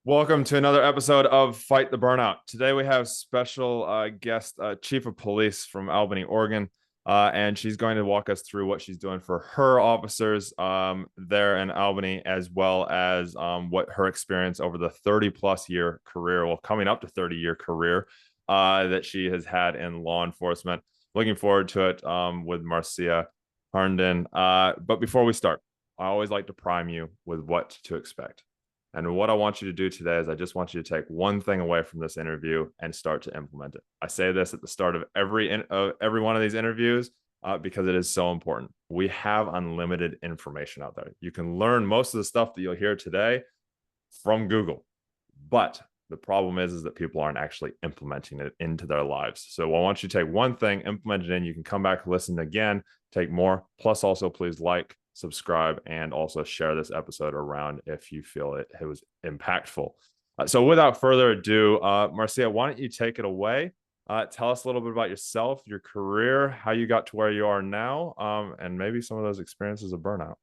Welcome to another episode of Fight the Burnout. Today we have special guest, Chief of Police from Albany, Oregon, and she's going to walk us through what she's doing for her officers there in Albany, as well as what her experience over the 30-plus year career, well, coming up to 30-year career that she has had in law enforcement. Looking forward to it with Marcia Harnden. But before we start, I always like to prime you with what to expect. And what I want you to do today is I just want you to take one thing away from this interview and start to implement it. I say this at the start of every one of these interviews because it is so important. We have unlimited information out there. You can learn most of the stuff that you'll hear today from Google, but the problem is that people aren't actually implementing it into their lives. So I want you to take one thing, implement it in. You can come back, listen again, take more. Plus, also please like, subscribe, and also share this episode around if you feel it was impactful. So without further ado, Marcia, why don't you take it away? Tell us a little bit about yourself, your career, how you got to where you are now, and maybe some of those experiences of burnout.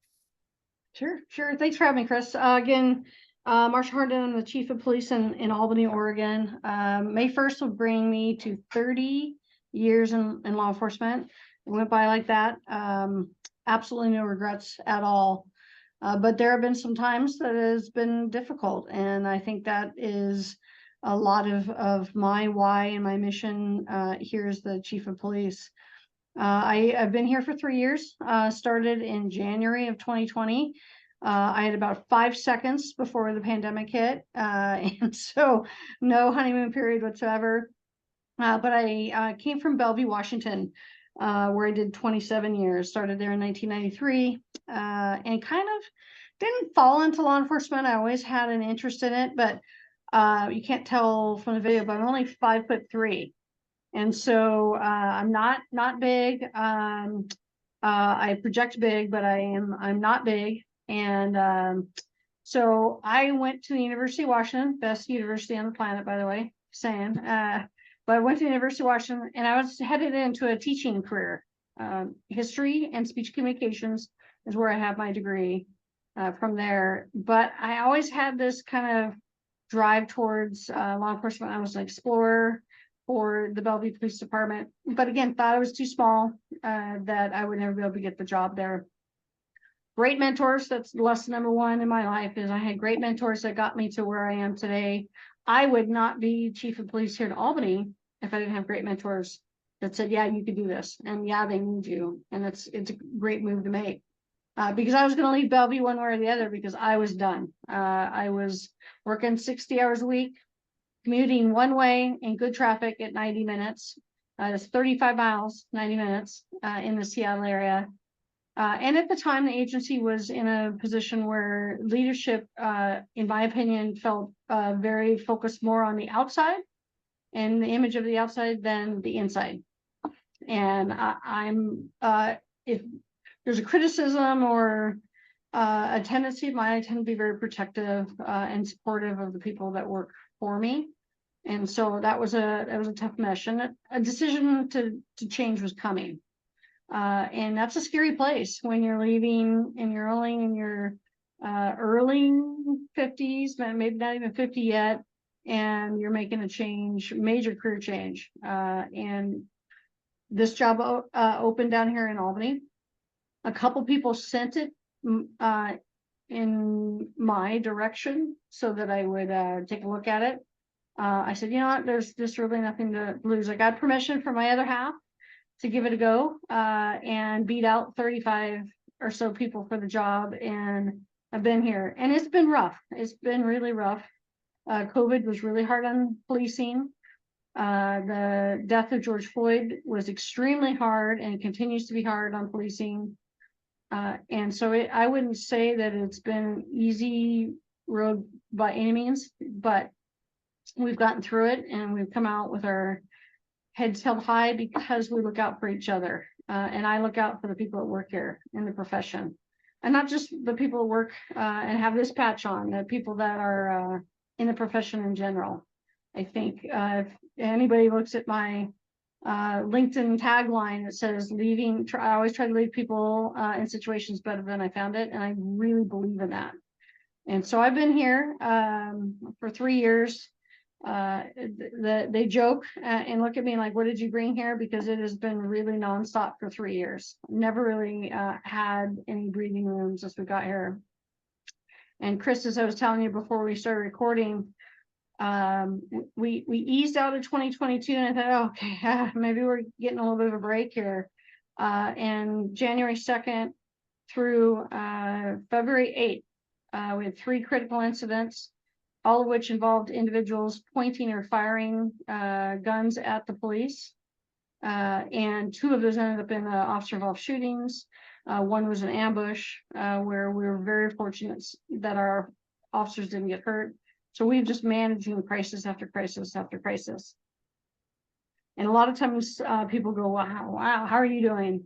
Sure. Thanks for having me, Chris. Again, Marcia Harnden, I'm the Chief of Police in Albany, Oregon. May 1st will bring me to 30 years in law enforcement. It went by like that. Absolutely no regrets at all. But there have been some times that has been difficult. And I think that is a lot of my why and my mission here as the Chief of Police. I've been here for 3 years, started in January of 2020. I had about 5 seconds before the pandemic hit. And so no honeymoon period whatsoever. But I came from Bellevue, Washington, where I did 27 years, started there in 1993, and kind of didn't fall into law enforcement. I always had an interest in it, but you can't tell from the video, but I'm only 5'3". And so I'm not big. I project big, but I'm not big. And so I went to the University of Washington, best university on the planet, by the way, saying. But I went to the University of Washington, and I was headed into a teaching career. History and speech communications is where I have my degree from there. But I always had this kind of drive towards law enforcement. I was an explorer for the Bellevue Police Department, but again, thought I was too small, that I would never be able to get the job there. Great mentors. That's lesson number one in my life, is I had great mentors that got me to where I am today. I would not be Chief of Police here in Albany if I didn't have great mentors that said, yeah, you could do this. And yeah, they need you. And it's a great move to make. Because I was going to leave Bellevue one way or the other, because I was done. I was working 60 hours a week, commuting one way in good traffic at 90 minutes. That's 35 miles, 90 minutes in the Seattle area. And at the time, the agency was in a position where leadership, in my opinion, felt very focused more on the outside and the image of the outside than the inside. And if there's a criticism or a tendency of mine, I tend to be very protective and supportive of the people that work for me. And so that was a tough mesh, and a decision to change was coming. And that's a scary place when you're leaving and you're only in your early 50s, maybe not even 50 yet, and you're making a change, major career change. And this job opened down here in Albany. A couple people sent it in my direction so that I would take a look at it. I said, you know what, there's just really nothing to lose. I got permission from my other half to give it a go, and beat out 35 or so people for the job. And I've been here, and it's been rough. It's been really rough. COVID was really hard on policing. The death of George Floyd was extremely hard and continues to be hard on policing. And so I wouldn't say that it's been an easy road by any means, but we've gotten through it, and we've come out with our heads held high because we look out for each other. And I look out for the people that work here in the profession, and not just the people that work and have this patch on, the people that are in the profession in general. I think if anybody looks at my LinkedIn tagline, it says I always try to leave people in situations better than I found it. And I really believe in that. And so I've been here for 3 years. They joke and look at me like, what did you bring here? Because it has been really nonstop for 3 years. Never really had any breathing rooms since we got here. And Chris, as I was telling you before we started recording, we eased out of 2022, and I thought, oh, okay, maybe we're getting a little bit of a break here. And January 2nd through February 8th, we had 3 critical incidents, all of which involved individuals pointing or firing guns at the police. And 2 of those ended up in officer-involved shootings. One was an ambush where we were very fortunate that our officers didn't get hurt. So we've just managing crisis after crisis after crisis. And a lot of times people go, wow, how are you doing?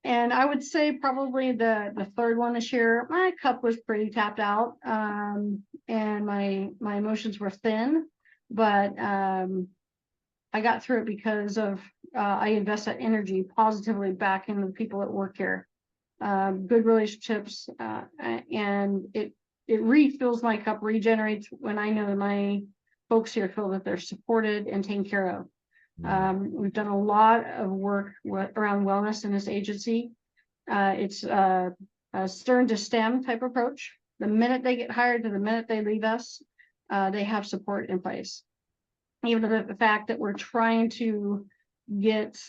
And I would say probably the 3rd one this year, my cup was pretty tapped out, and my emotions were thin, but I got through it because of I invest that energy positively back into the people that work here. Good relationships, and it refills my cup, regenerates when I know that my folks here feel that they're supported and taken care of. We've done a lot of work around wellness in this agency. It's a stern to stem type approach. The minute they get hired to the minute they leave us, they have support in place. Even the fact that we're trying to get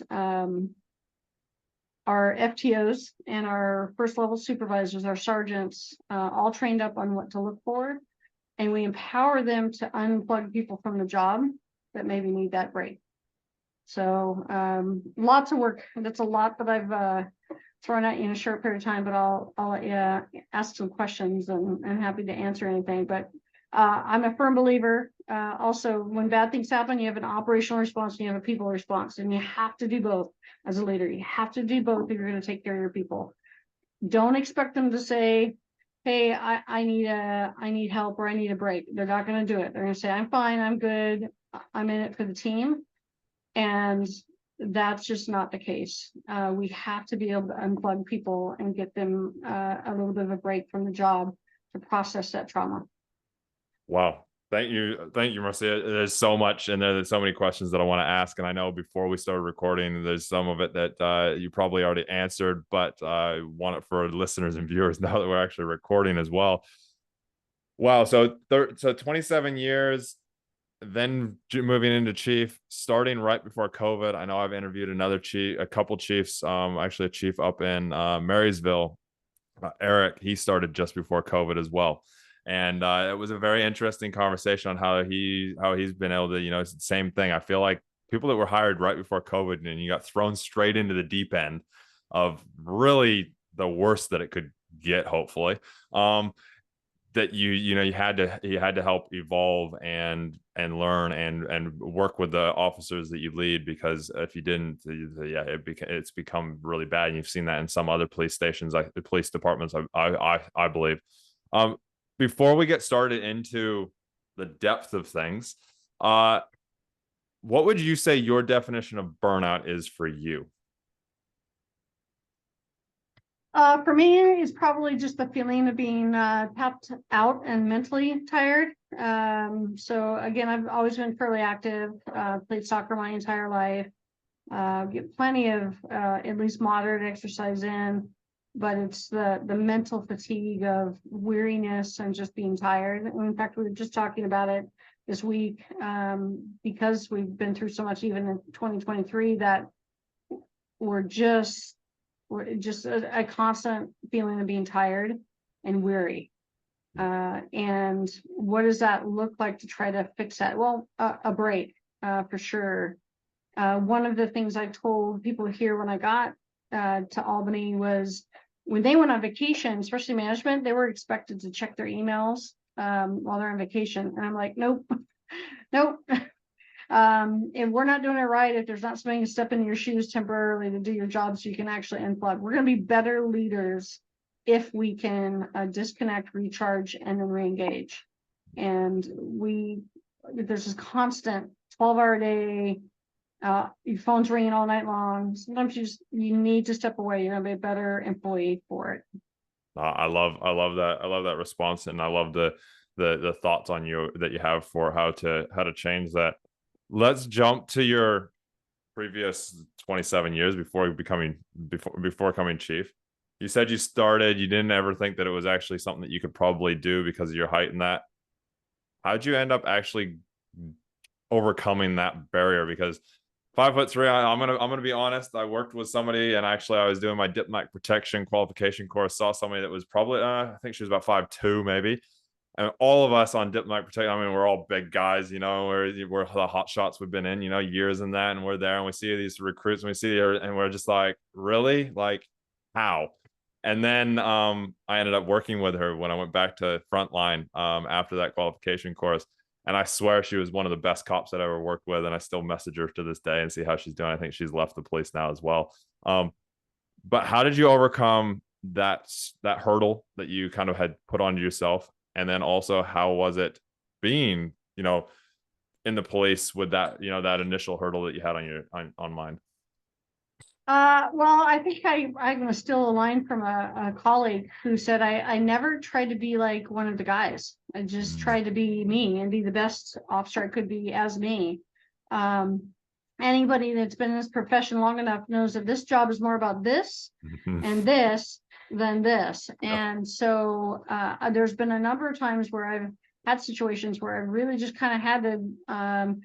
our FTOs and our first level supervisors, our sergeants, all trained up on what to look for. And we empower them to unplug people from the job that maybe need that break. So lots of work. That's a lot that I've thrown at you in a short period of time, but I'll let you ask some questions, and I'm happy to answer anything. But I'm a firm believer. Also, when bad things happen, you have an operational response and you have a people response, and you have to do both as a leader. You have to do both if you're going to take care of your people. Don't expect them to say, hey, I need help, or I need a break. They're not going to do it. They're going to say, I'm fine, I'm good, I'm in it for the team. And that's just not the case. We have to be able to unplug people and get them a little bit of a break from the job to process that trauma. Wow. Thank you, Marcia. There's so much in there. There's so many questions that I want to ask, and I know before we started recording, there's some of it that you probably already answered, but I want it for listeners and viewers now that we're actually recording as well. Wow. So 27 years, then moving into chief, starting right before COVID. I know I've interviewed a couple chiefs, actually a chief up in Marysville, Eric. He started just before COVID as well. And it was a very interesting conversation on how he's been able to, it's the same thing. I feel like people that were hired right before COVID, and you got thrown straight into the deep end of really the worst that it could get, hopefully, that you had to help evolve and learn and work with the officers that you lead, because if you didn't, it's become really bad. And you've seen that in some other police stations, like the police departments, I believe. Before we get started into the depth of things, what would you say your definition of burnout is for you? For me, it's probably just the feeling of being tapped out and mentally tired. So again, I've always been fairly active, played soccer my entire life, get plenty of at least moderate exercise in, but it's the mental fatigue of weariness and just being tired. And in fact, we were just talking about it this week, because we've been through so much even in 2023 that we're just a constant feeling of being tired and weary. And what does that look like to try to fix that? Well, a break, for sure. One of the things I told people here when I got to Albany was when they went on vacation, especially management, they were expected to check their emails while they're on vacation. And I'm like, nope, nope. And we're not doing it right if there's not somebody to step in your shoes temporarily to do your job so you can actually unplug. We're going to be better leaders if we can disconnect, recharge, and then re-engage. And there's this constant 12-hour day, your phone's ringing all night long. Sometimes you need to step away, be a better employee for it. I love that. I love that response, and I love the thoughts on you that you have for how to change that. Let's jump to your previous 27 years before becoming chief. You said you didn't ever think that it was actually something that you could probably do because of your height and that. How'd you end up actually overcoming that barrier? Because 5'3", I'm gonna be honest. I worked with somebody, and actually, I was doing my diplomatic protection qualification course. Saw somebody that was probably, I think she was about 5'2", maybe. And all of us on diplomatic protection, I mean, we're all big guys, we're the hot shots we've been in, years in that, and we're there, and we see these recruits, and we see her, and we're just like, really, like, how? And then I ended up working with her when I went back to frontline after that qualification course. And I swear she was one of the best cops that I ever worked with. And I still message her to this day and see how she's doing. I think she's left the police now as well. But how did you overcome that hurdle that you kind of had put on yourself? And then also, how was it being, in the police with that, that initial hurdle that you had on mind? Well, I think I'm gonna steal a line from a colleague who said I never tried to be like one of the guys. I just tried to be me and be the best officer I could be as me. Anybody that's been in this profession long enough knows that this job is more about this and this than this. And so there's been a number of times where I've had situations where I really just kind of had to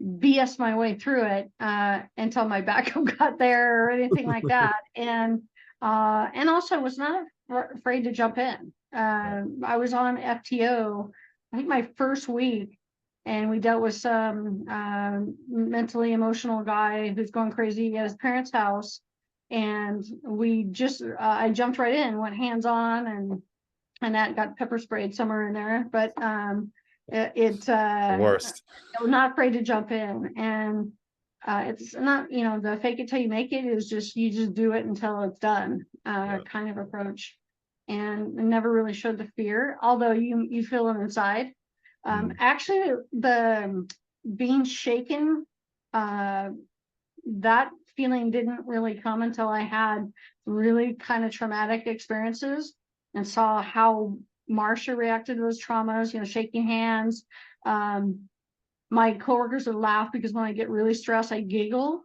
BS my way through it until my backup got there or anything like that. And also was not afraid to jump in. I was on FTO, I think my first week, and we dealt with some mentally emotional guy who's going crazy at his parents' house. And we just, I jumped right in, went hands on, and that got pepper sprayed somewhere in there. But Worst. I'm not afraid to jump in, and it's not, the fake it till you make it is just, you just do it until it's done kind of approach, and never really showed the fear, although you feel it inside. Actually, the being shaken, that feeling didn't really come until I had really kind of traumatic experiences and saw how Marcia reacted to those traumas, shaking hands. My coworkers would laugh because when I get really stressed, I giggle.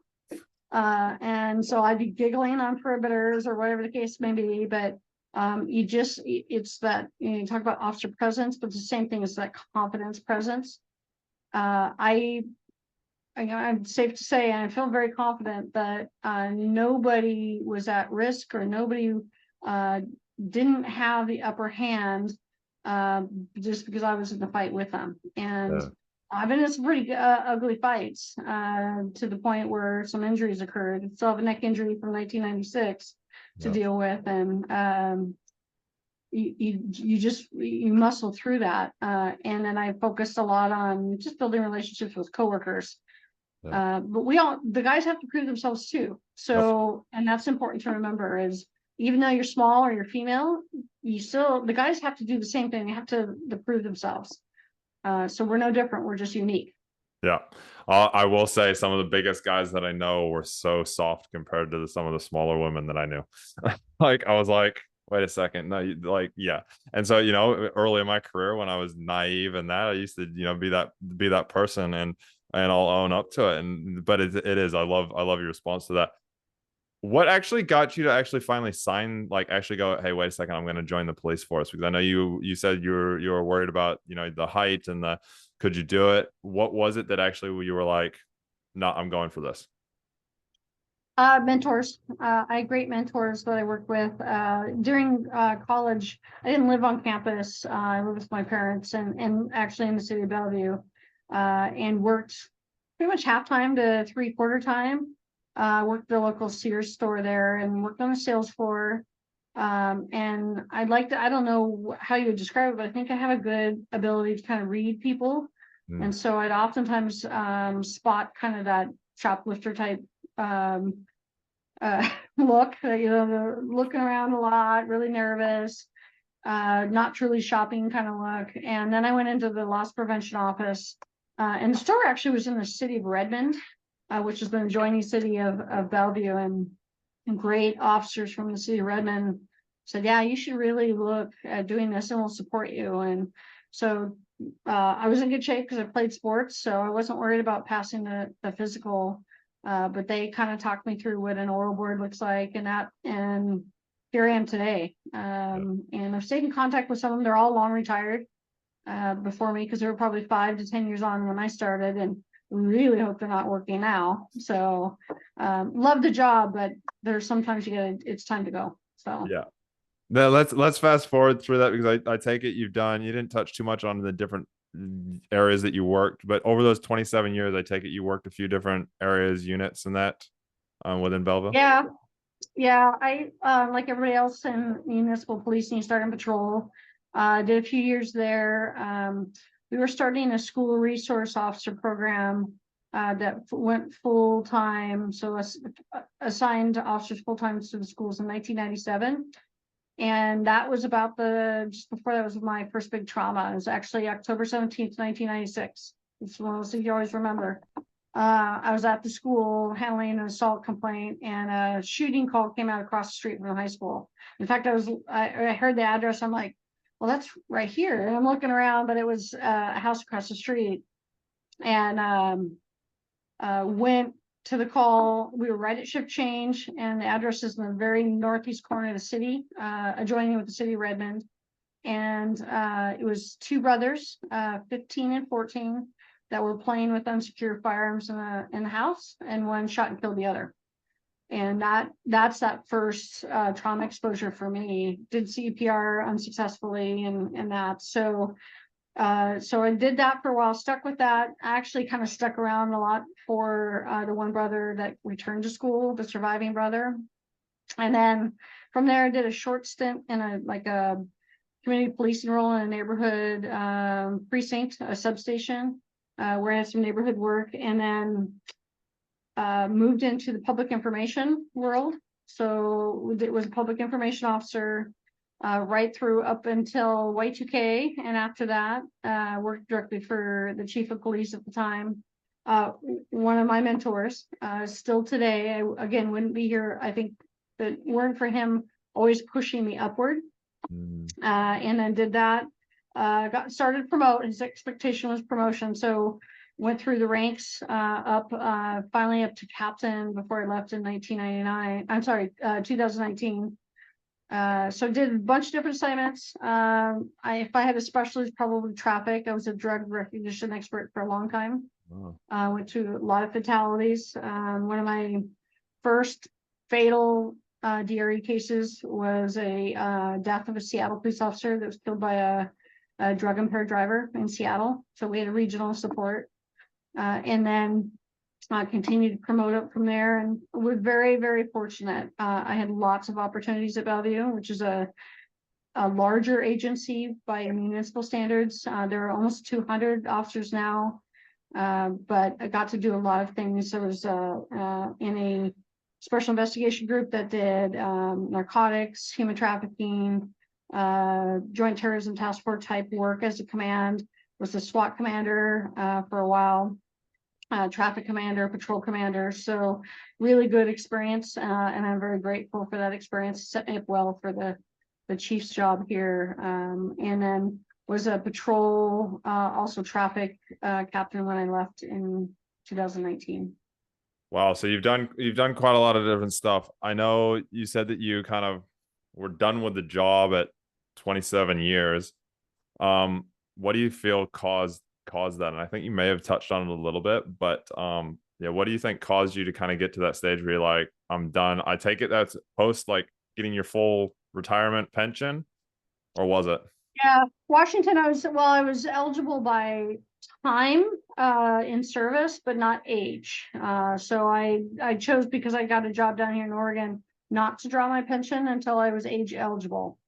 And so I'd be giggling on perimeters or whatever the case may be. But it's that, you talk about officer presence, but it's the same thing as that confidence presence. I'm safe to say, and I feel very confident that nobody was at risk, or nobody didn't have the upper hand just because I was in the fight with them. And I've been in some pretty ugly fights to the point where some injuries occurred. I still have a neck injury from 1996 to deal with, and you muscle through that. And then I focused a lot on just building relationships with coworkers. But the guys have to prove themselves too. So, and that's important to remember, is even though you're small or you're female, the guys have to do the same thing. They have to prove themselves. So we're no different. We're just unique. Yeah. I will say some of the biggest guys that I know were so soft compared to some of the smaller women that I knew. Like, I was like, wait a second. No, yeah. And so, early in my career when I was naive and that, I used to, be that person, and I'll own up to it. But it is, I love your response to that. What actually got you to actually finally sign, like actually go, hey, wait a second, I'm going to join the police force? Because I know you said you were worried about, the height and could you do it? What was it that actually you were like, no, I'm going for this? Mentors. I had great mentors that I worked with during college. I didn't live on campus. I lived with my parents and actually in the city of Bellevue, and worked pretty much half-time to three-quarter time. Worked the local Sears store there and worked on the sales floor. And I don't know how you would describe it, but I think I have a good ability to kind of read people. And so I'd oftentimes spot kind of that shoplifter type look, they're looking around a lot, really nervous, not truly shopping kind of look. And then I went into the loss prevention office, and the store actually was in the city of Redmond, which is the adjoining city of Bellevue, and great officers from the city of Redmond said, yeah, you should really look at doing this and we'll support you. And so I was in good shape because I played sports, so I wasn't worried about passing the physical. But they kind of talked me through what an oral board looks like and here I am today. And I've stayed in contact with some of them. They're all long retired before me because they were probably 5 to 10 years on when I started, and really hope they're not working now. So love the job, but there's sometimes it's time to go. So Yeah. Now let's fast forward through that, because I take it you didn't touch too much on the different areas that you worked, but over those 27 years, I take it you worked a few different areas, units, and that within Belleville. yeah, I like everybody else in municipal policing, started in patrol. Did a few years there. We were starting a school resource officer program that went full time. So assigned officers full time to the schools in 1997. And that was about just before that was my first big trauma. It was actually October 17th, 1996. It's one of those things you always remember. I was at the school handling an assault complaint, and a shooting call came out across the street from the high school. In fact, I heard the address. I'm like, well, that's right here. And I'm looking around, but it was a house across the street. And went to the call. We were right at shift change, and the address is in the very northeast corner of the city, adjoining with the city of Redmond. And it was two brothers, 15 and 14, that were playing with unsecured firearms in the house, and one shot and killed the other. And that's that first trauma exposure for me. Did CPR unsuccessfully, and that. So I did that for a while, stuck with that. I actually kind of stuck around a lot for the one brother that returned to school, the surviving brother. And then from there, I did a short stint in a community policing role in a neighborhood precinct, a substation, where I had some neighborhood work, and then moved into the public information world. So it was a public information officer right through up until Y2K. And after that, worked directly for the chief of police at the time. One of my mentors, still today, I again wouldn't be here, I think, if it weren't for him always pushing me upward. And then did that, got started promote. His expectation was promotion. So went through the ranks up, finally up to captain before I left in 1999. I'm sorry, 2019. So did a bunch of different assignments. If I had a specialty, probably traffic. I was a drug recognition expert for a long time. Wow. Went to a lot of fatalities. One of my first fatal DRE cases was a death of a Seattle police officer that was killed by a drug impaired driver in Seattle. So we had a regional support, and then continued to promote up from there, and was very, very fortunate. I had lots of opportunities at Bellevue, which is a larger agency by municipal standards. There are almost 200 officers now, but I got to do a lot of things. I was in a special investigation group that did narcotics, human trafficking, joint terrorism task force type work as a command. Was a SWAT commander for a while. Traffic commander, patrol commander. So really good experience, and I'm very grateful for that experience. It set me up well for the chief's job here, and then was a patrol, also traffic captain when I left in 2019. Wow, so you've done quite a lot of different stuff. I know you said that you kind of were done with the job at 27 years. What do you feel caused that? And I think you may have touched on it a little bit, but yeah, what do you think caused you to kind of get to that stage where you're like, I'm done? I take it that's post like getting your full retirement pension, or was it? Yeah, Washington, I was eligible by time in service, but not age. So I chose, because I got a job down here in Oregon, not to draw my pension until I was age eligible.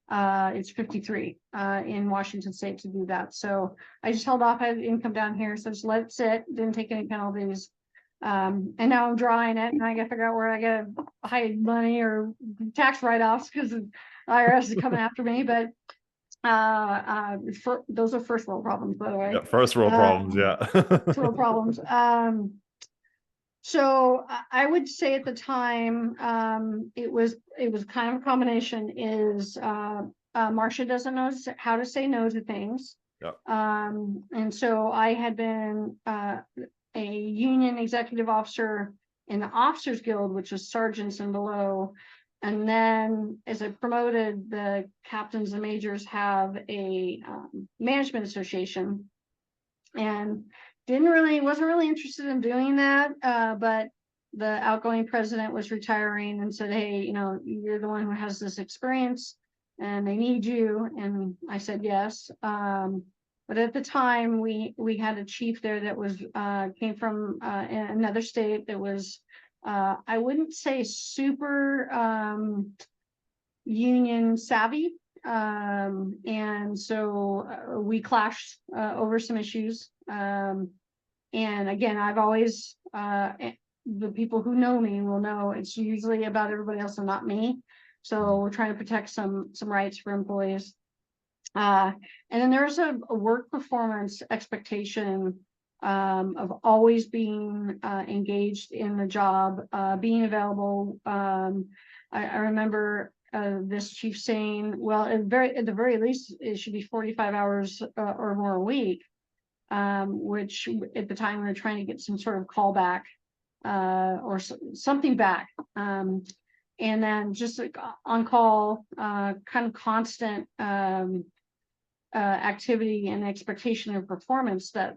It's 53 in Washington state to do that. So I just held off. I had income down here, so just let it sit, didn't take any penalties. And now I'm drawing it, and I gotta figure out where I gotta hide money or tax write-offs, because the IRS is coming after me. But those are first world problems, by the way. Yeah, first world problems. Yeah. First world problems. So I would say at the time, it was kind of a combination. Marcia doesn't know how to say no to things. Yeah. And so I had been a union executive officer in the Officers Guild, which is sergeants and below. And then as I promoted, the captains and majors have a management association, and wasn't really interested in doing that. But the outgoing president was retiring and said, hey, you're the one who has this experience and they need you. And I said yes. But at the time we had a chief there that was came from another state that was I wouldn't say super union savvy. And so we clashed over some issues. And again, I've always, the people who know me will know it's usually about everybody else and not me. So we're trying to protect some rights for employees. And then there's a work performance expectation of always being engaged in the job, being available. I remember this chief saying, well, at the very least, it should be 45 hours or more a week, which at the time we were trying to get some sort of callback or something back. And then just like on call, kind of constant activity and expectation of performance that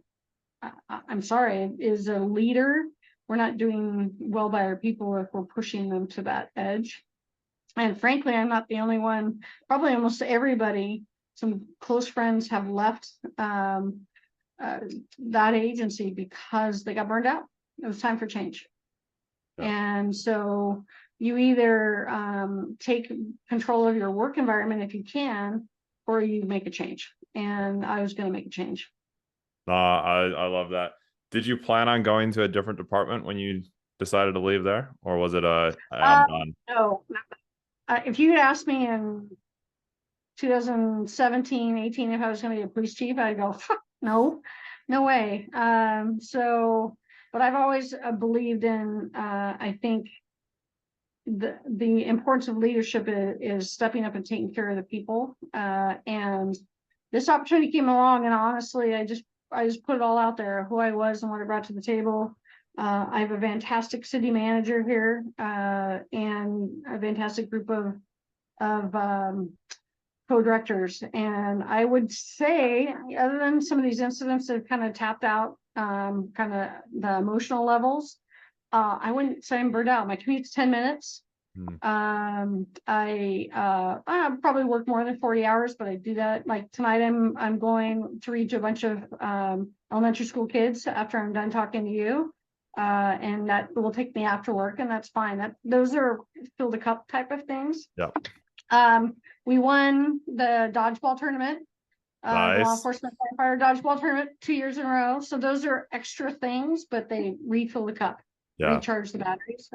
I'm sorry, is a leader. We're not doing well by our people if we're pushing them to that edge. And frankly, I'm not the only one. Probably almost everybody, some close friends have left that agency because they got burned out. It was time for change. Yeah. And so you either take control of your work environment if you can, or you make a change. And I was going to make a change. I love that. Did you plan on going to a different department when you decided to leave there, or was it I'm done? No. If you had asked me in 2017, 18, if I was going to be a police chief, I'd go, no way. But I've always believed in, I think the importance of leadership is stepping up and taking care of the people. And this opportunity came along, and honestly, I just put it all out there, who I was and what I brought to the table. I have a fantastic city manager here, and a fantastic group of co-directors. And I would say, other than some of these incidents that have kind of tapped out kind of the emotional levels, I wouldn't say I'm burned out. My commute's 10 minutes. I probably work more than 40 hours, but I do that. Like tonight, I'm going to reach a bunch of elementary school kids after I'm done talking to you, and that will take me after work, and that's fine. Those are fill the cup type of things. Yeah. We won the dodgeball tournament, nice. law enforcement firefighter dodgeball tournament 2 years in a row. So those are extra things, but they refill the cup, recharge the batteries.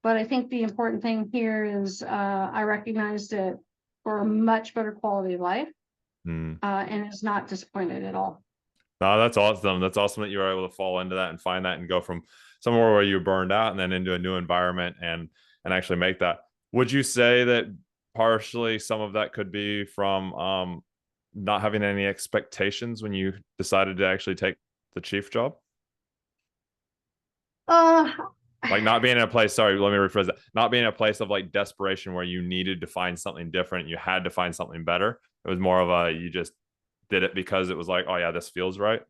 But I think the important thing here is I recognized it for a much better quality of life, and it's not disappointed at all. No, that's awesome. That's awesome that you were able to fall into that and find that and go from somewhere where you burned out and then into a new environment and actually make that. Would you say that partially some of that could be from not having any expectations when you decided to actually take the chief job? Like not being in a place, sorry, let me rephrase that. Not being in a place of like desperation where you needed to find something different. You had to find something better. It was more of you just did it because it was like, oh yeah, this feels right.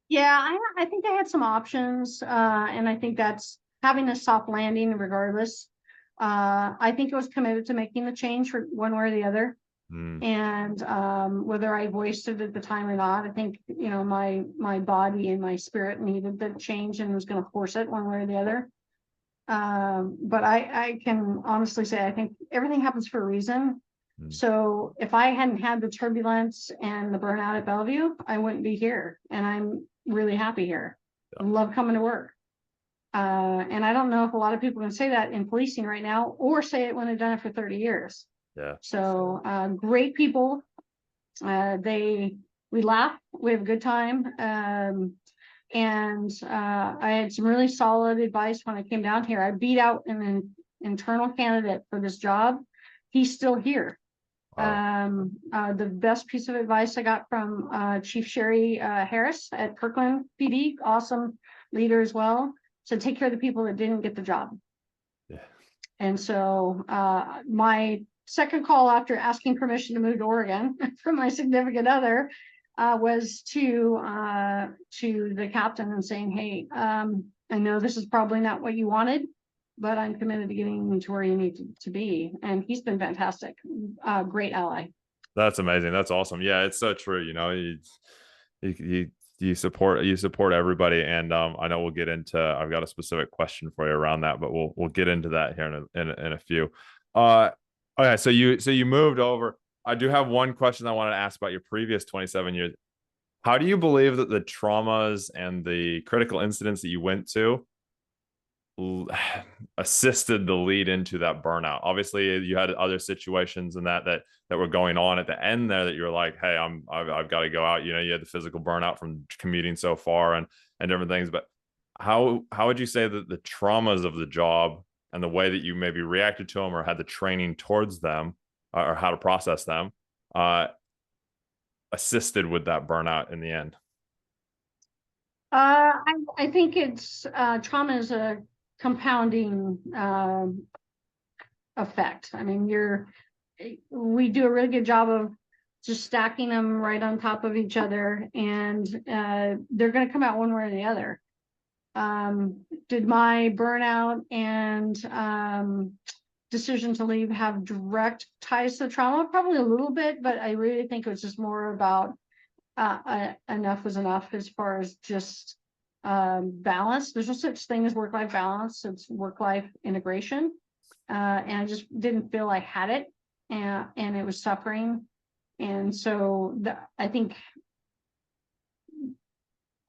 Yeah, I think I had some options. And I think that's having a soft landing regardless. I think I was committed to making the change for one way or the other. And whether I voiced it at the time or not, I think, my body and my spirit needed the change and was going to force it one way or the other. But I can honestly say, I think everything happens for a reason. So if I hadn't had the turbulence and the burnout at Bellevue, I wouldn't be here. And I'm really happy here. I love coming to work. And I don't know if a lot of people can say that in policing right now, or say it when they've done it for 30 years. Yeah. So great people. We laugh, we have a good time. And I had some really solid advice when I came down here. I beat out an internal candidate for this job. He's still here. The best piece of advice I got from Chief Sherry Harris at Kirkland PD, awesome leader as well. So take care of the people that didn't get the job. Yeah. And so my second call after asking permission to move to Oregon from my significant other was to the captain and saying, hey, I know this is probably not what you wanted, but I'm committed to getting you to where you need to be. And he's been fantastic. Great ally. That's amazing. That's awesome. Yeah, it's so true. You know, you support everybody, and I know we'll get into. I've got a specific question for you around that, but we'll get into that here in a few. Okay, so you moved over. I do have one question I wanted to ask about your previous 27 years. How do you believe that the traumas and the critical incidents that you went to assisted the lead into that burnout? Obviously, you had other situations and that were going on at the end there that you were like, hey, I've got to go out. You know, you had the physical burnout from commuting so far and different things. But how would you say that the traumas of the job and the way that you maybe reacted to them or had the training towards them or how to process them assisted with that burnout in the end? I think it's trauma is a compounding effect. I mean, we do a really good job of just stacking them right on top of each other, and they're going to come out one way or the other. Did my burnout and decision to leave have direct ties to trauma? Probably a little bit, but I really think it was just more about enough was enough as far as just balance. There's no such thing as work-life balance. It's work-life integration. And I just didn't feel I had it, and it was suffering. And so I think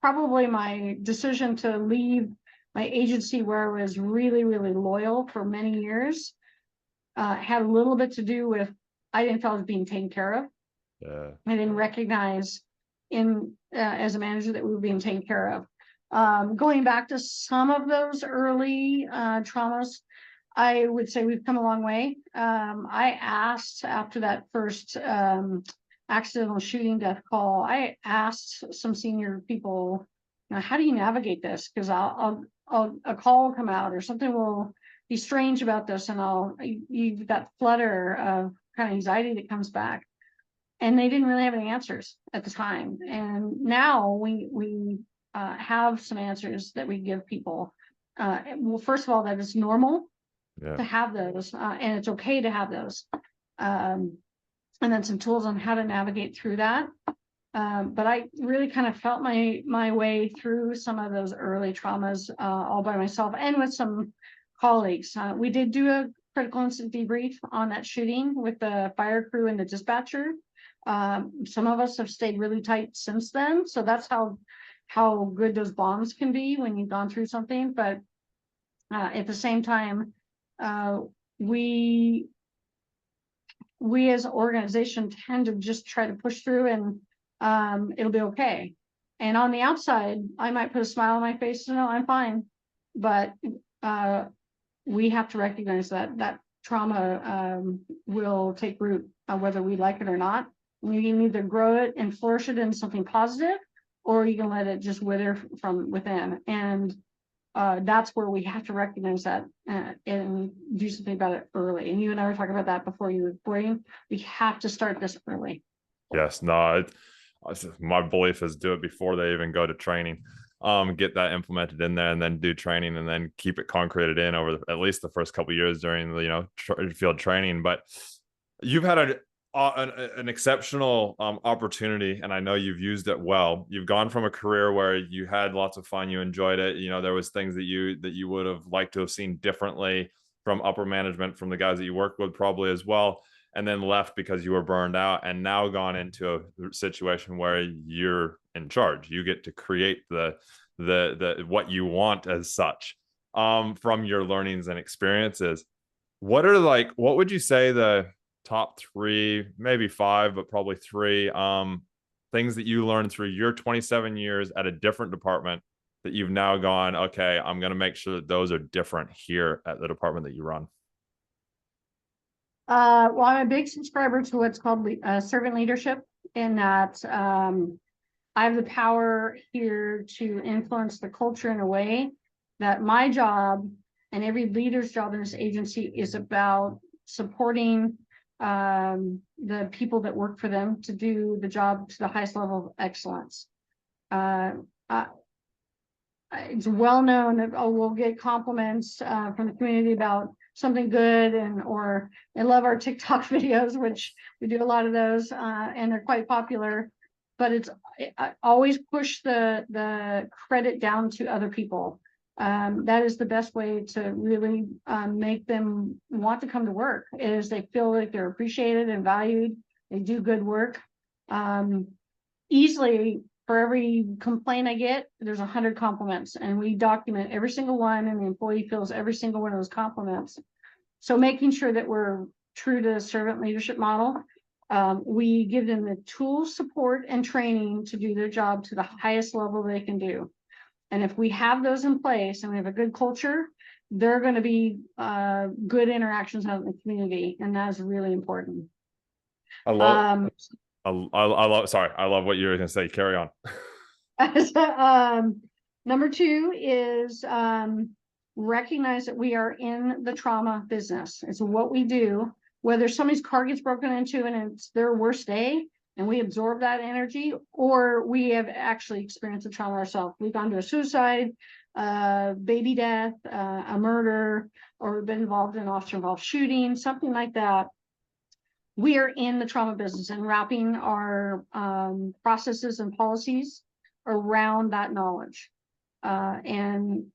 probably my decision to leave my agency where I was really, really loyal for many years had a little bit to do with I didn't feel I was being taken care of. Yeah. I didn't recognize as a manager that we were being taken care of. Going back to some of those early traumas, I would say we've come a long way. I asked after that first accidental shooting death call, I asked some senior people, how do you navigate this? Because a call will come out or something will be strange about this, and you've got flutter of kind of anxiety that comes back. And they didn't really have any answers at the time. And now we have some answers that we give people. Well, first of all, that it's normal to have those, and it's okay to have those. And then some tools on how to navigate through that. But I really kind of felt my way through some of those early traumas all by myself and with some colleagues. We did do a critical incident debrief on that shooting with the fire crew and the dispatcher. Some of us have stayed really tight since then. So that's how good those bonds can be when you've gone through something. But at the same time, we as an organization tend to just try to push through and it'll be okay. And on the outside, I might put a smile on my face and no, I'm fine. But we have to recognize that trauma will take root, whether we like it or not. You can either grow it and flourish it into something positive, or you can let it just wither from within. And that's where we have to recognize that and do something about it early. And you and I were talking about that before you were recording. We have to start this early. Yes, no, my belief is do it before they even go to training. Get that implemented in there, and then do training, and then keep it concreted in over at least the first couple of years during the field training. But you've had an exceptional opportunity, and I know you've used it well. You've gone from a career where you had lots of fun, you enjoyed it. You know, there was things that you would have liked to have seen differently from upper management, from the guys that you worked with probably as well, and then left because you were burned out, and now gone into a situation where you're in charge. You get to create the what you want as such from your learnings and experiences. What would you say the top 3, maybe 5, but probably 3 things that you learned through your 27 years at a different department that you've now gone, okay, I'm going to make sure that those are different here at the department that you run? Well, I'm a big subscriber to what's called servant leadership, in that I have the power here to influence the culture in a way that my job and every leader's job in this agency is about supporting the people that work for them to do the job to the highest level of excellence. It's well known that we'll get compliments from the community about something good, or they love our TikTok videos, which we do a lot of those, and they're quite popular. But I always push the credit down to other people. That is the best way to really make them want to come to work, is they feel like they're appreciated and valued. They do good work. Easily, for every complaint I get, there's 100 compliments, and we document every single one, and the employee feels every single one of those compliments. So making sure that we're true to the servant leadership model, we give them the tools, support, and training to do their job to the highest level they can do. And if we have those in place and we have a good culture, there are going to be good interactions out in the community, and that's really important. I love sorry, I love what you were going to say. Carry on. Number two is recognize that we are in the trauma business. It's what we do. Whether somebody's car gets broken into and it's their worst day, and we absorb that energy, or we have actually experienced a trauma ourselves. We've gone to a suicide, baby death, a murder, or been involved in an officer-involved shooting, something like that. We are in the trauma business and wrapping our processes and policies around that knowledge. From,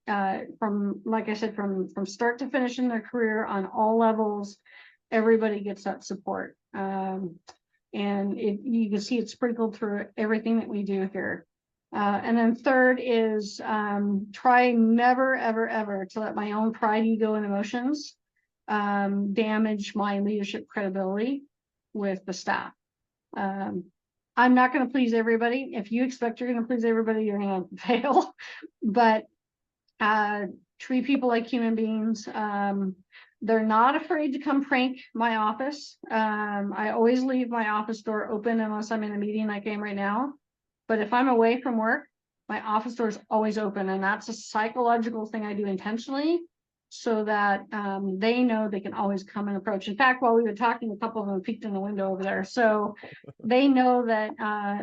like I said, from start to finish in their career on all levels, everybody gets that support. And you can see it's sprinkled through everything that we do here. And then third is try never, ever, ever to let my own pride, ego, and emotions damage my leadership credibility with the staff. I'm not going to please everybody. If you expect you're going to please everybody, you're going to fail. But treat people like human beings. They're not afraid to come prank my office. I always leave my office door open unless I'm in a meeting like I am right now. But if I'm away from work, my office door is always open. And that's a psychological thing I do intentionally, so that they know they can always come and approach. In fact, while we were talking, a couple of them peeked in the window over there. So they know that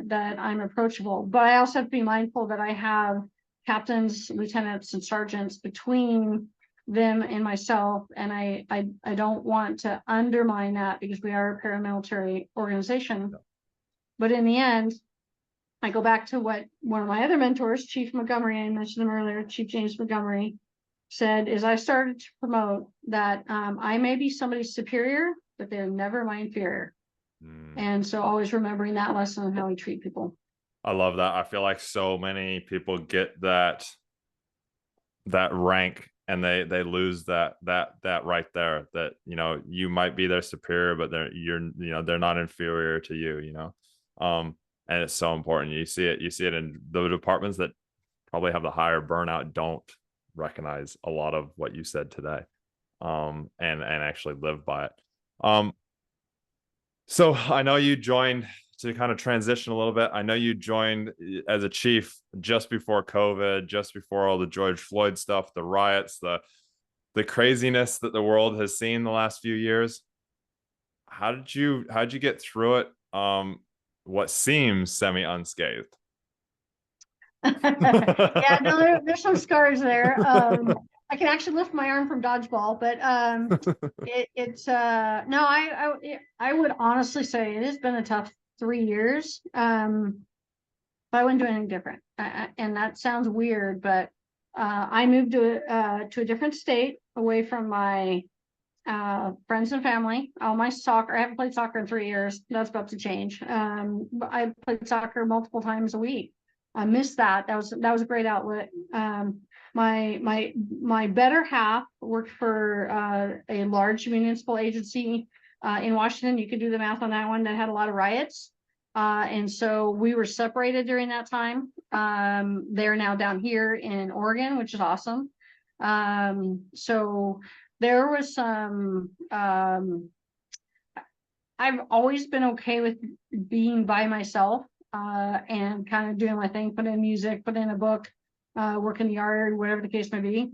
that I'm approachable. But I also have to be mindful that I have captains, lieutenants, and sergeants between them and myself, and I don't want to undermine that, because we are a paramilitary organization. But in the end, I go back to what one of my other mentors, Chief Montgomery, I mentioned him earlier, Chief James Montgomery, said, is I started to promote that I may be somebody's superior, but they're never my inferior. And so always remembering that lesson on how we treat people. I love that. I feel like so many people get that rank, and they lose that right there, that, you know, you might be their superior, but they're not inferior to you, you know. And it's so important. You see it in the departments that probably have the higher burnout don't recognize a lot of what you said today, and actually live by it. So I know you joined, to kind of transition a little bit, I know you joined as a chief just before COVID, just before all the George Floyd stuff, the riots, the craziness that the world has seen the last few years. How'd you get through it? What seems semi unscathed? Yeah, no, there's some scars there. I can actually lift my arm from dodgeball, but no, I would honestly say it has been a tough 3 years. But I wouldn't do anything different. And that sounds weird, but I moved to a different state, away from my friends and family. All my soccer, I haven't played soccer in 3 years. That's about to change. But I played soccer multiple times a week. I missed that. That was a great outlet. My better half worked for a large municipal agency in Washington. You could do the math on that one, that had a lot of riots. And so we were separated during that time. They're now down here in Oregon, which is awesome. So there was some, I've always been okay with being by myself, and kind of doing my thing, put in music, put in a book, work in the yard, whatever the case may be.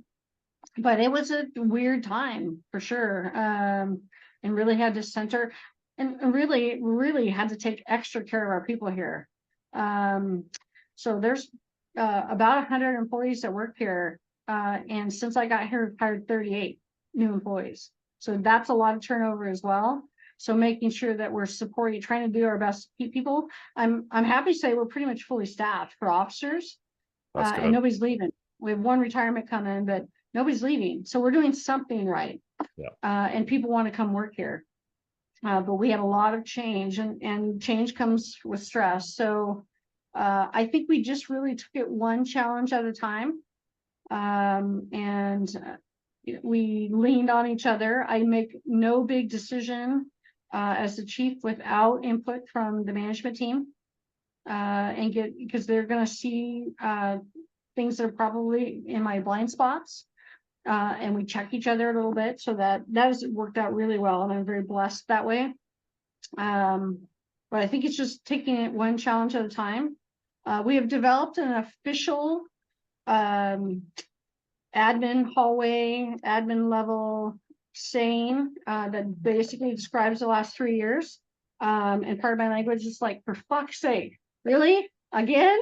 But it was a weird time for sure. And really had to center and really had to take extra care of our people here. So there's about 100 employees that work here. And since I got here, I've hired 38 new employees. So that's a lot of turnover as well. So making sure that we're supporting, trying to do our best to keep people. I'm happy to say we're pretty much fully staffed for officers, That's and good. nobody's leaving. We have one retirement coming, but nobody's leaving. So we're doing something right. Yeah. And people want to come work here. But we had a lot of change, and change comes with stress. So I think we just really took it one challenge at a time. And we leaned on each other. I make no big decision as the chief without input from the management team, and because they're going to see things that are probably in my blind spots. And we check each other a little bit, so that has worked out really well, and I'm very blessed that way. But I think it's just taking it one challenge at a time. We have developed an official admin hallway, admin level saying that basically describes the last 3 years. And part of my language is like, for fuck's sake, really? Again?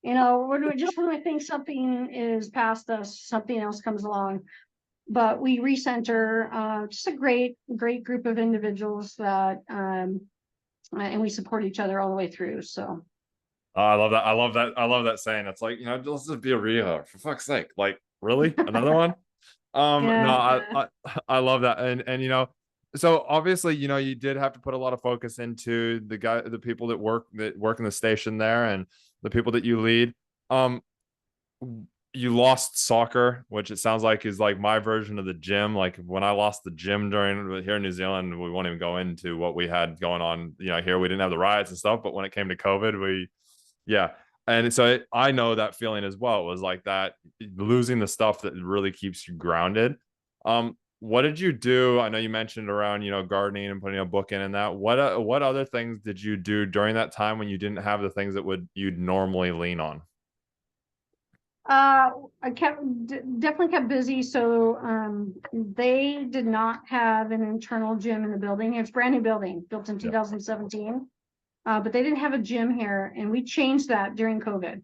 When we think something is past us, something else comes along. But we recenter just a great group of individuals that, and we support each other all the way through. So. Oh, I love that. I love that. I love that saying. It's like, let's just be real, for fuck's sake. Like, really? Another one? No, I love that. And so obviously, you did have to put a lot of focus into the people that work in the station there, and the people that you lead. You lost soccer, which it sounds like is like my version of the gym. Like when I lost the gym here in New Zealand, we won't even go into what we had going on. Here we didn't have the riots and stuff, but when it came to COVID, yeah. And so I know that feeling as well. It was like that, losing the stuff that really keeps you grounded. What did you do? I know you mentioned around, gardening and putting a book in and that. What other things did you do during that time when you didn't have the things that you'd normally lean on? I definitely kept busy. So they did not have an internal gym in the building. It's a brand new building built in 2017. But they didn't have a gym here, and we changed that during COVID.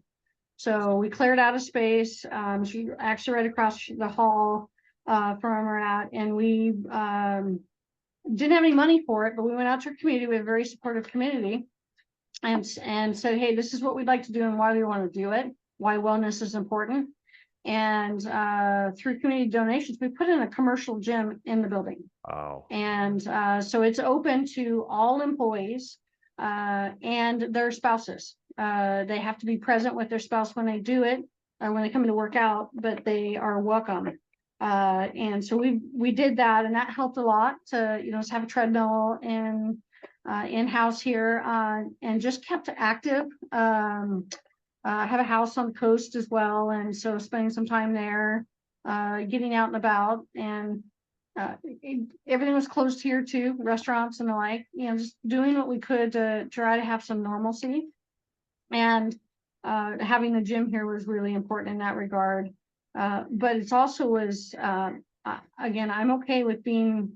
So we cleared out a space. She actually right across the hall from where we're at, and we didn't have any money for it, but we went out to our community. We have a very supportive community, and said, hey, this is what we'd like to do and why we want to do it, why wellness is important. And through community donations, we put in a commercial gym in the building. Wow. And so it's open to all employees and their spouses. They have to be present with their spouse when they do it, or when they come to work out, but they are welcome. And so we did that, and that helped a lot to have a treadmill and in-house here, and just kept active. Have a house on the coast as well, and so spending some time there, getting out and about, and everything was closed here too, restaurants and the like, just doing what we could to try to have some normalcy. And having the gym here was really important in that regard. But it also was, again, I'm okay with being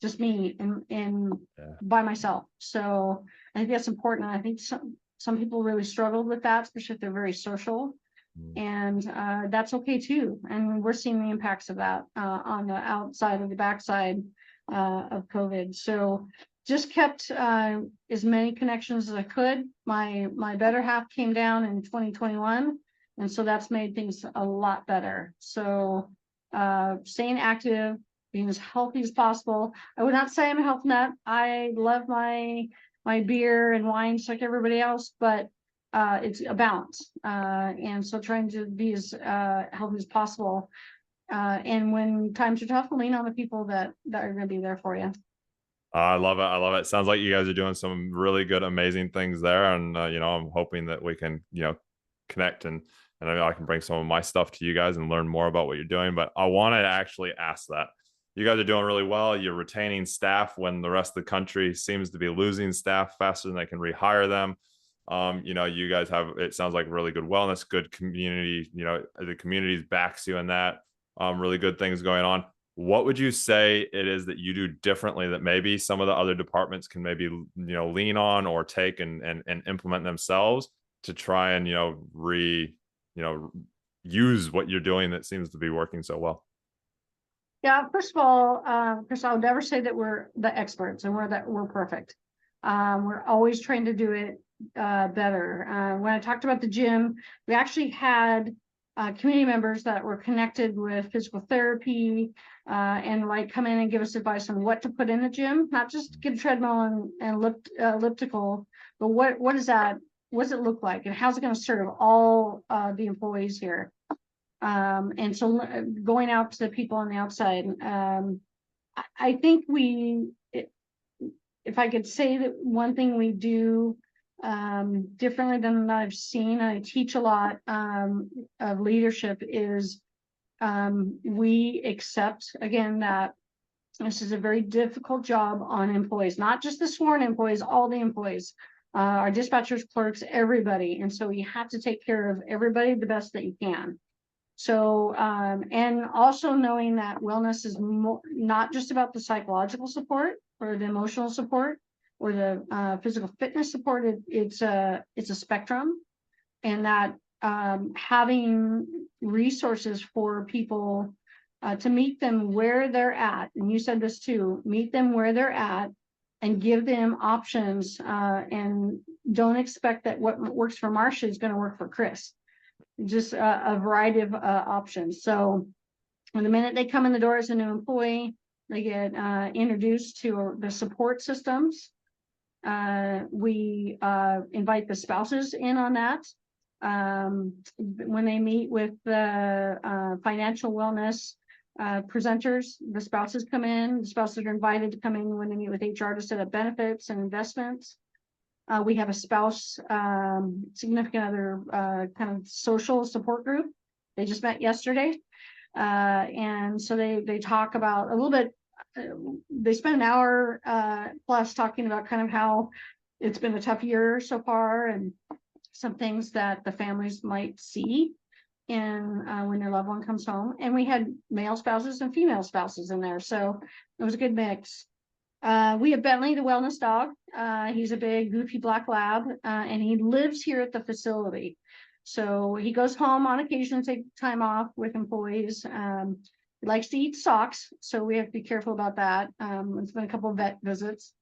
just me and by myself. So I think that's important. I think some people really struggled with that, especially if they're very social. And that's okay too. And we're seeing the impacts of that on the outside of the backside of COVID. So just kept as many connections as I could. My better half came down in 2021. And so that's made things a lot better. So staying active, being as healthy as possible. I would not say I'm a health nut. I love my beer and wine just like everybody else, but it's a balance. And so trying to be as healthy as possible. And when times are tough, lean on the people that are going to be there for you. I love it. I love it. Sounds like you guys are doing some really good, amazing things there. And, I'm hoping that we can, connect and I can bring some of my stuff to you guys and learn more about what you're doing. But I want to actually ask that. You guys are doing really well. You're retaining staff when the rest of the country seems to be losing staff faster than they can rehire them. You guys have, it sounds like really good wellness, good community, the community backs you in that. Really good things going on. What would you say it is that you do differently that maybe some of the other departments can maybe lean on or take and implement themselves to try and you know use what you're doing that seems to be working so well? Yeah, first of all, Chris, I'll never say that we're the experts and we're perfect. We're always trying to do it better. When I talked about the gym, we actually had community members that were connected with physical therapy and like come in and give us advice on what to put in the gym, not just get a treadmill and elliptical, but what is that? What does it look like, and how's it going to serve all the employees here? And so going out to the people on the outside, I think if I could say that one thing we do differently than I've seen, I teach a lot of leadership, is we accept, again, that this is a very difficult job on employees, not just the sworn employees, all the employees, our dispatchers, clerks, everybody. And so you have to take care of everybody the best that you can. So, and also knowing that wellness is not just about the psychological support or the emotional support or the physical fitness support. It's a spectrum, and that having resources for people to meet them where they're at, and you said this too, meet them where they're at and give them options, and don't expect that what works for Marcia is going to work for Chris. Just a variety of options. So when the minute they come in the door as a new employee, they get introduced to the support systems. We invite the spouses in on that. When they meet with the financial wellness presenters, the spouses come in. The spouses are invited to come in when they meet with HR to set up benefits and investments. We have a spouse, significant other kind of social support group. They just met yesterday. And so they talk about a little bit, they spend an hour plus talking about kind of how it's been a tough year so far and some things that the families might see in when their loved one comes home. And we had male spouses and female spouses in there. So it was a good mix. We have Bentley, the wellness dog. He's a big, goofy black lab, and he lives here at the facility. So he goes home on occasion to take time off with employees. He likes to eat socks, so we have to be careful about that. It's been a couple of vet visits,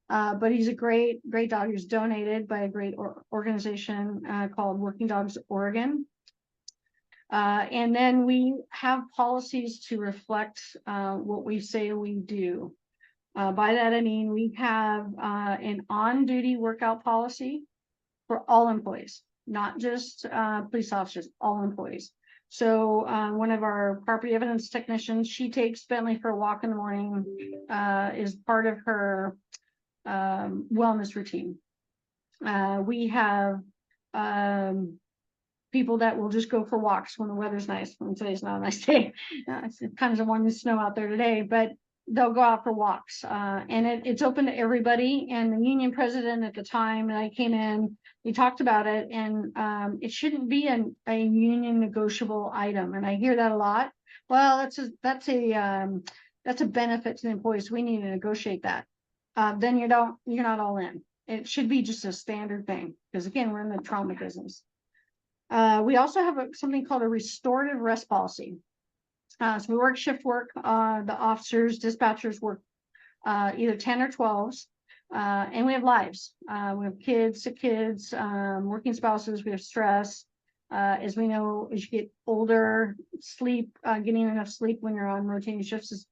but he's a great dog. He was donated by a great organization called Working Dogs Oregon. And then we have policies to reflect what we say we do. By that, I mean, we have an on-duty workout policy for all employees, not just police officers, all employees. So one of our property evidence technicians, she takes Bentley for a walk in the morning, is part of her wellness routine. We have people that will just go for walks when the weather's nice. When today's not a nice day, it's kind of wanting to snow out there today, but they'll go out for walks, and it's open to everybody. And the union president at the time that I came in, we talked about it, and it shouldn't be a union negotiable item. And I hear that a lot. Well, that's a benefit to the employees. We need to negotiate that. Then you're not all in. It should be just a standard thing, because again, we're in the trauma business. We also have something called a restorative rest policy. So we work shift work. The officers, dispatchers work either 10 or 12s, and we have lives. We have kids, sick kids, working spouses. We have stress. As we know, as you get older, getting enough sleep when you're on rotating shifts is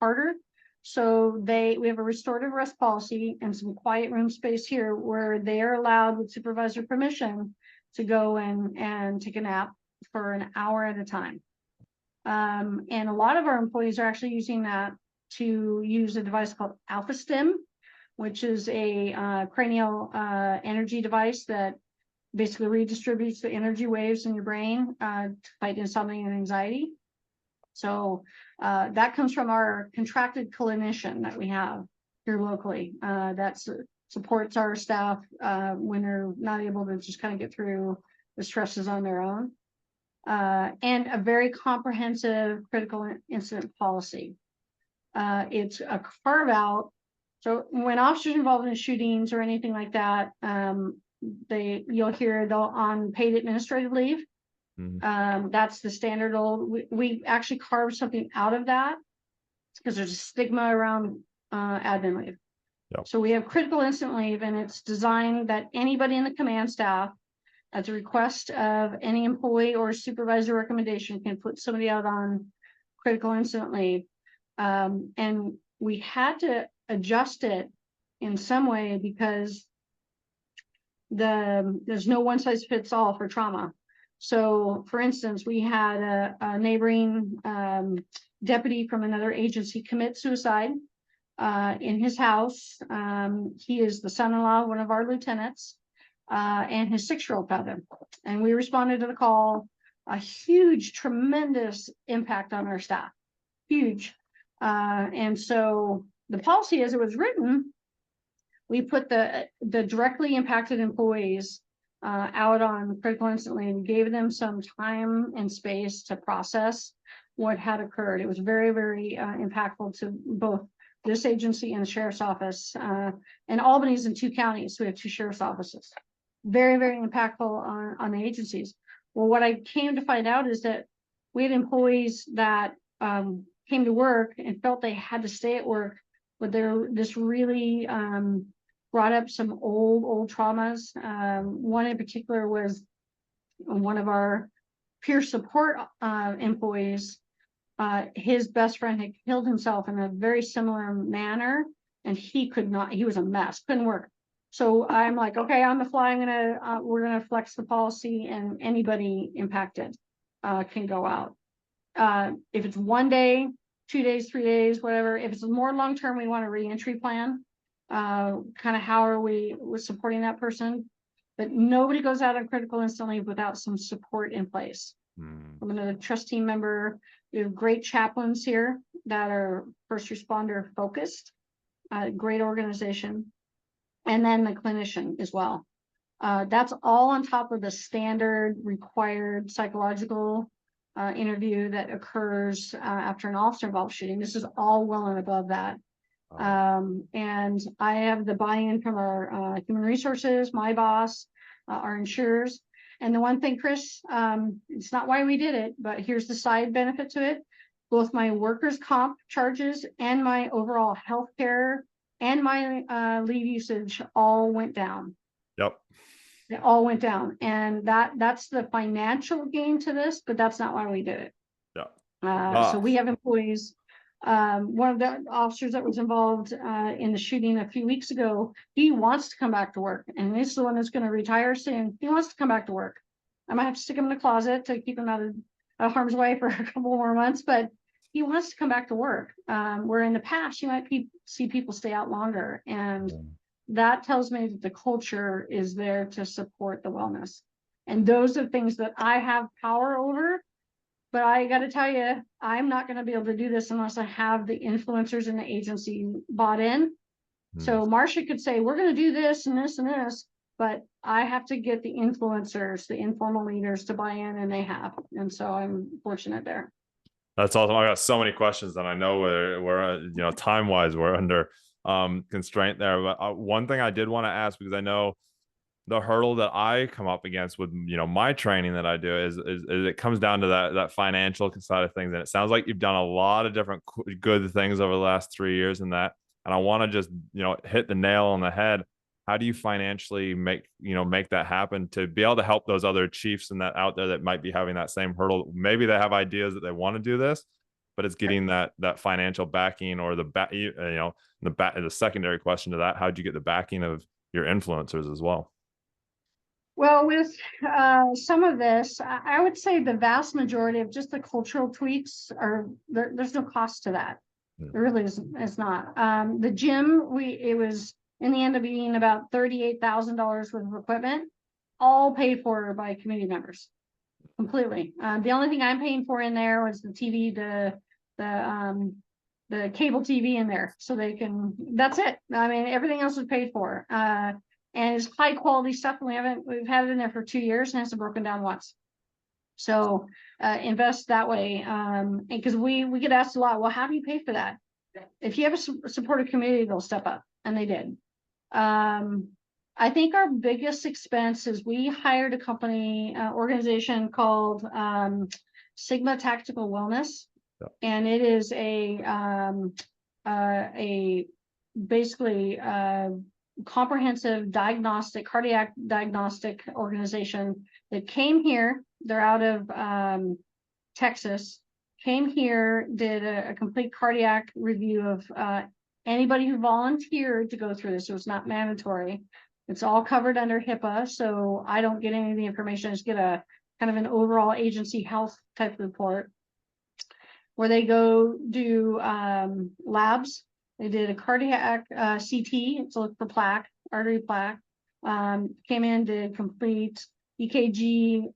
harder. So we have a restorative rest policy and some quiet room space here where they are allowed, with supervisor permission, to go and take a nap for an hour at a time. And a lot of our employees are actually using that to use a device called Alpha Stim, which is a cranial energy device that basically redistributes the energy waves in your brain to fight insomnia and anxiety. So that comes from our contracted clinician that we have here locally that supports our staff when they're not able to just kind of get through the stresses on their own. And a very comprehensive critical incident policy. It's a carve out. So when officers involved in shootings or anything like that, you'll hear they'll on paid administrative leave. That's the standard old. We actually carved something out of that because there's a stigma around admin leave. Yep. So we have critical incident leave, and it's designed that anybody in the command staff, at the request of any employee or supervisor recommendation, can put somebody out on critical incident leave. And we had to adjust it in some way because there's no one size fits all for trauma. So for instance, we had a neighboring deputy from another agency commit suicide in his house. He is the son-in-law of one of our lieutenants, and his 6-year-old found him. And we responded to the call. A huge, tremendous impact on our staff. Huge. And so the policy as it was written, we put the directly impacted employees out on critical incident leave and gave them some time and space to process what had occurred. It was very, very impactful to both this agency and the sheriff's office. And Albany's in 2 counties, so we have 2 sheriff's offices. Very, very impactful on the agencies. Well, what I came to find out is that we had employees that came to work and felt they had to stay at work, but this really brought up some old traumas. One in particular was one of our peer support employees. His best friend had killed himself in a very similar manner, and he was a mess, couldn't work. So I'm like, okay, on the fly, we're gonna flex the policy, and anybody impacted can go out. If it's 1 day, 2 days, 3 days, whatever. If it's more long-term, we want a reentry plan. Kind of how are we supporting that person? But nobody goes out on critical incident leave without some support in place. I'm another trust team member. We have great chaplains here that are first responder focused, great organization. And then the clinician as well. That's all on top of the standard required psychological interview that occurs after an officer involved shooting. This is all well and above that. And I have the buy-in from our human resources, my boss, our insurers. And the one thing, Chris, it's not why we did it, but here's the side benefit to it. Both my workers' comp charges and my overall health care and my leave usage all went down. Yep. They all went down. And that's the financial gain to this, but that's not why we did it. Yeah. So we have employees. One of the officers that was involved in the shooting a few weeks ago, he wants to come back to work. And this is the one that's going to retire soon. He wants to come back to work. I might have to stick him in the closet to keep him out of harm's way for a couple more months, but he wants to come back to work. Where in the past, you might see people stay out longer. And that tells me that the culture is there to support the wellness. And those are things that I have power over. But I got to tell you, I'm not going to be able to do this unless I have the influencers in the agency bought in. So Marcia could say, we're going to do this and this and this, but I have to get the influencers, the informal leaders to buy in, and they have. And so I'm fortunate there. That's awesome. I got so many questions, and I know we're time wise we're under constraint there. But one thing I did want to ask, because I know the hurdle that I come up against with my training that I do is it comes down to that financial side of things. And it sounds like you've done a lot of different good things over the last 3 years in that. And I want to just hit the nail on the head. How do you financially make that happen to be able to help those other chiefs and that out there that might be having that same hurdle? Maybe they have ideas that they want to do this, but it's getting that financial backing or the secondary question to that. How'd you get the backing of your influencers as well? Well, with some of this, I would say the vast majority of just the cultural tweaks there's no cost to that. It really is, it's not. The gym, it was in the end up being about $38,000 worth of equipment, all paid for by community members, completely. The only thing I'm paying for in there was the TV, the cable TV in there, so they can. That's it. I mean, everything else is paid for. And it's high quality stuff. And we've had it in there for 2 years and it hasn't broken down once. So invest that way. Because we get asked a lot, well, how do you pay for that? If you have a supportive community, they'll step up, and they did. I think our biggest expense is we hired a company organization called Sigma Tactical Wellness, and it is a basically comprehensive cardiac diagnostic organization that came here. They're out of Texas. Came here, did a complete cardiac review of anybody who volunteered to go through this. So it's not mandatory. It's all covered under HIPAA, so I don't get any of the information. I just get a kind of an overall agency health type report where they go do labs. They did a cardiac CT to look for plaque, artery plaque. Came in, did complete EKG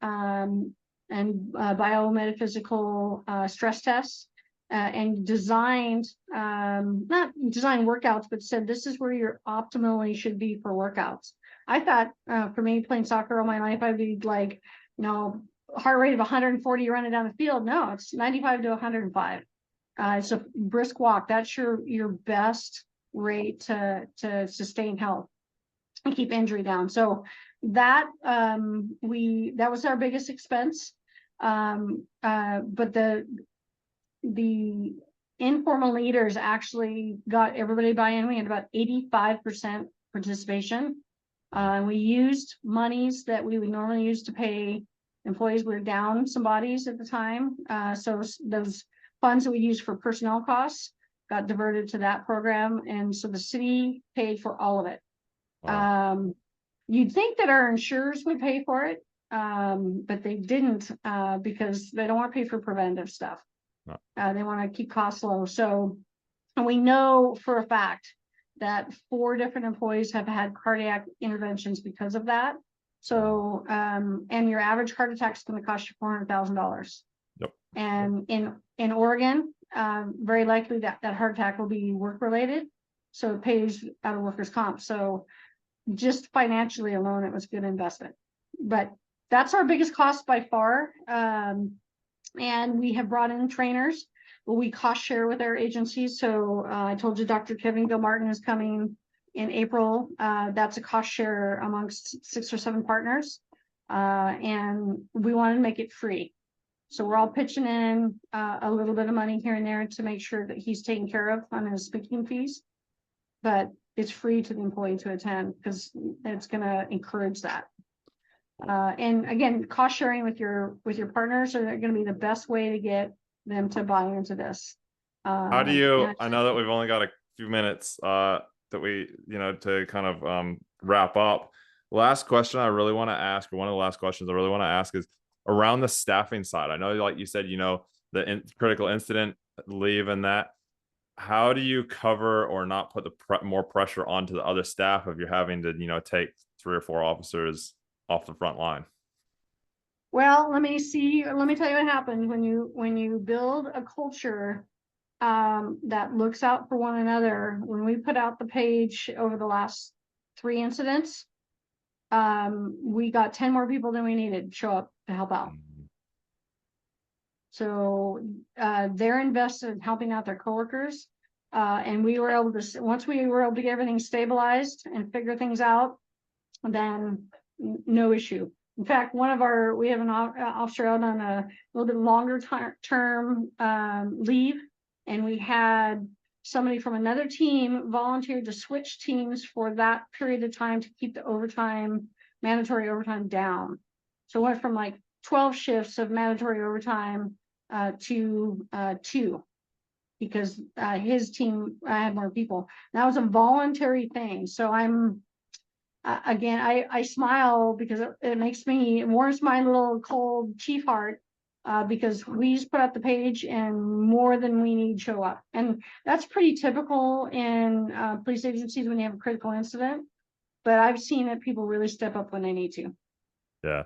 and biometaphysical stress tests, and designed, not designed workouts, but said this is where you're optimally should be for workouts. I thought for me playing soccer all my life, I'd be like, heart rate of 140 running down the field. No, it's 95 to 105. It's a brisk walk. That's your best rate to sustain health and keep injury down. So that that was our biggest expense. But the informal leaders actually got everybody buy-in. We had about 85% participation. We used monies that we would normally use to pay employees. We were down some bodies at the time. So those funds that we used for personnel costs got diverted to that program. And so the city paid for all of it. Wow. You'd think that our insurers would pay for it, but they didn't because they don't want to pay for preventative stuff. No. They want to keep costs low. So, and we know for a fact that 4 different employees have had cardiac interventions because of that. So, and your average heart attack is going to cost you $400,000. Yep. And in Oregon, very likely that heart attack will be work related. So it pays out of workers' comp. So just financially alone, it was a good investment. But that's our biggest cost by far. And we have brought in trainers. We cost share with our agencies. So I told you Dr. Kevin Gilmartin is coming in April. That's a cost share amongst 6 or 7 partners. And we want to make it free. So we're all pitching in a little bit of money here and there to make sure that he's taken care of on his speaking fees. But it's free to the employee to attend because it's going to encourage that. And again, cost sharing with your partners are going to be the best way to get them to buy into this. How do you? I know that we've only got a few minutes that we, to kind of wrap up. Last question I really want to ask, or one of the last questions I really want to ask, is around the staffing side. I know, like you said, the critical incident leave and that. How do you cover or not put the more pressure onto the other staff if you're having to, take 3 or 4 officers off the front line? Well, let me tell you what happens when you build a culture that looks out for one another. When we put out the page over the last 3 incidents, we got 10 more people than we needed show up to help out. So they're invested in helping out their coworkers. And we were able to, once we were able to get everything stabilized and figure things out, then no issue. In fact, we have an officer out on a little bit longer term leave, and we had somebody from another team volunteered to switch teams for that period of time to keep the mandatory overtime down. So it went from like 12 shifts of mandatory overtime to 2, because his team had more people. That was a voluntary thing. So I'm again, I smile because it makes me, it warms my little cold chief heart because we just put out the page and more than we need show up. And that's pretty typical in police agencies when you have a critical incident. But I've seen that people really step up when they need to. Yeah.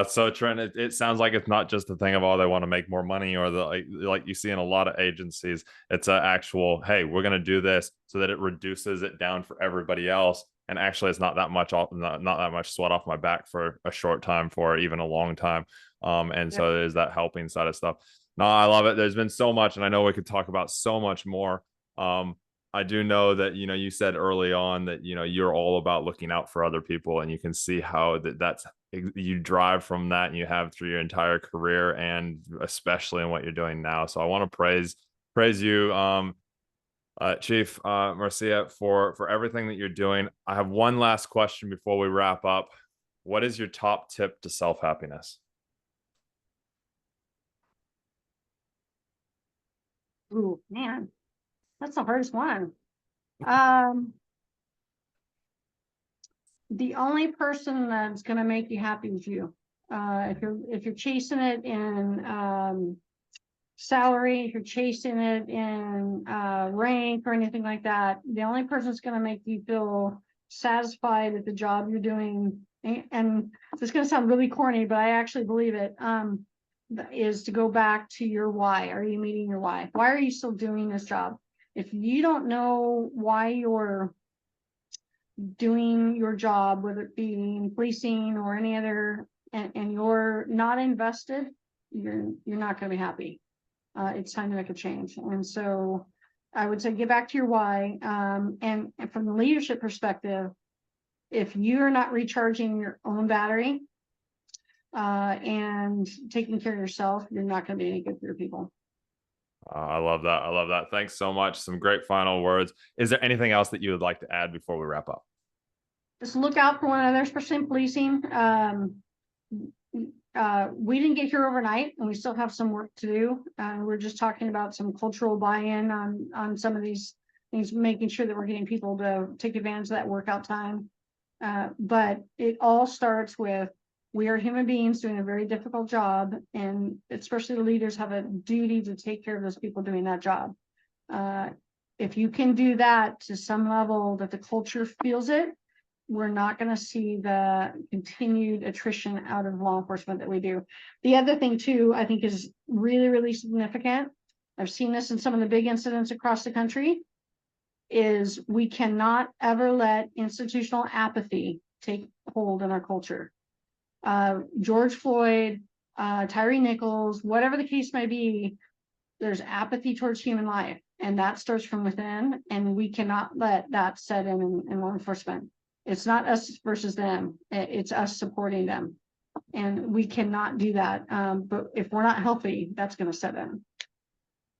So Trent, it sounds like it's not just a thing of, oh, they want to make more money, or the like you see in a lot of agencies. It's an actual, hey, we're going to do this so that it reduces it down for everybody else. And actually, it's not that much off, not that much sweat off my back for a short time, for even a long time. And so there's that helping side of stuff. No, I love it. There's been so much, and I know we could talk about so much more. I do know that, you said early on that, you're all about looking out for other people, and you can see how that's you drive from that, and you have through your entire career, and especially in what you're doing now. So I want to praise you, Chief Marcia, for everything that you're doing. I have one last question before we wrap up. What is your top tip to self-happiness? Ooh, man, that's the hardest one. The only person that's going to make you happy is you. If you're chasing it in salary, if you're chasing it in rank or anything like that, the only person that's going to make you feel satisfied at the job you're doing, and it's going to sound really corny, but I actually believe it, is to go back to your why. Are you meeting your why? Why are you still doing this job? If you don't know why you're doing your job, whether it be in policing or any other, and you're not invested, you're not going to be happy. It's time to make a change. And so I would say get back to your why. And from the leadership perspective, if you're not recharging your own battery and taking care of yourself, you're not going to be any good for your people. I love that. I love that. Thanks so much. Some great final words. Is there anything else that you would like to add before we wrap up? Just look out for one another, especially in policing. We didn't get here overnight, and we still have some work to do. We're just talking about some cultural buy-in on some of these things, making sure that we're getting people to take advantage of that workout time. But it all starts with, we are human beings doing a very difficult job, and especially the leaders have a duty to take care of those people doing that job. If you can do that to some level that the culture feels it, we're not going to see the continued attrition out of law enforcement that we do. The other thing too, I think is really, really significant. I've seen this in some of the big incidents across the country, is we cannot ever let institutional apathy take hold in our culture. George Floyd, Tyree Nichols, whatever the case may be, there's apathy towards human life, and that starts from within, and we cannot let that set in law enforcement. It's not us versus them. It's us supporting them. And we cannot do that. But if we're not healthy, that's going to set in.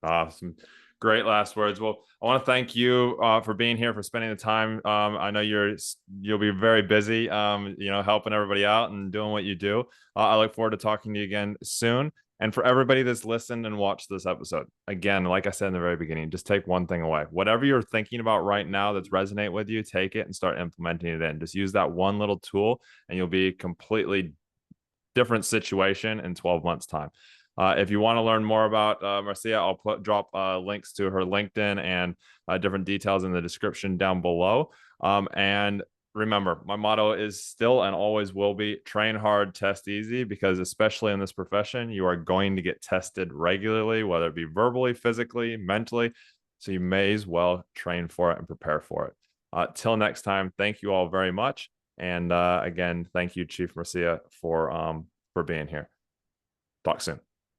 Awesome. Great last words. Well, I want to thank you for being here, for spending the time. I know you'll be very busy, helping everybody out and doing what you do. I look forward to talking to you again soon. And for everybody that's listened and watched this episode, again, like I said in the very beginning, just take one thing away. Whatever you're thinking about right now that's resonate with you, take it and start implementing it in. Just use that one little tool, and you'll be a completely different situation in 12 months' time. If you want to learn more about Marcia, I'll drop links to her LinkedIn and different details in the description down below. And remember, my motto is still and always will be: train hard, test easy, because especially in this profession, you are going to get tested regularly, whether it be verbally, physically, mentally. So you may as well train for it and prepare for it. Till next time, thank you all very much. And again, thank you, Chief Marcia, for being here. Talk soon.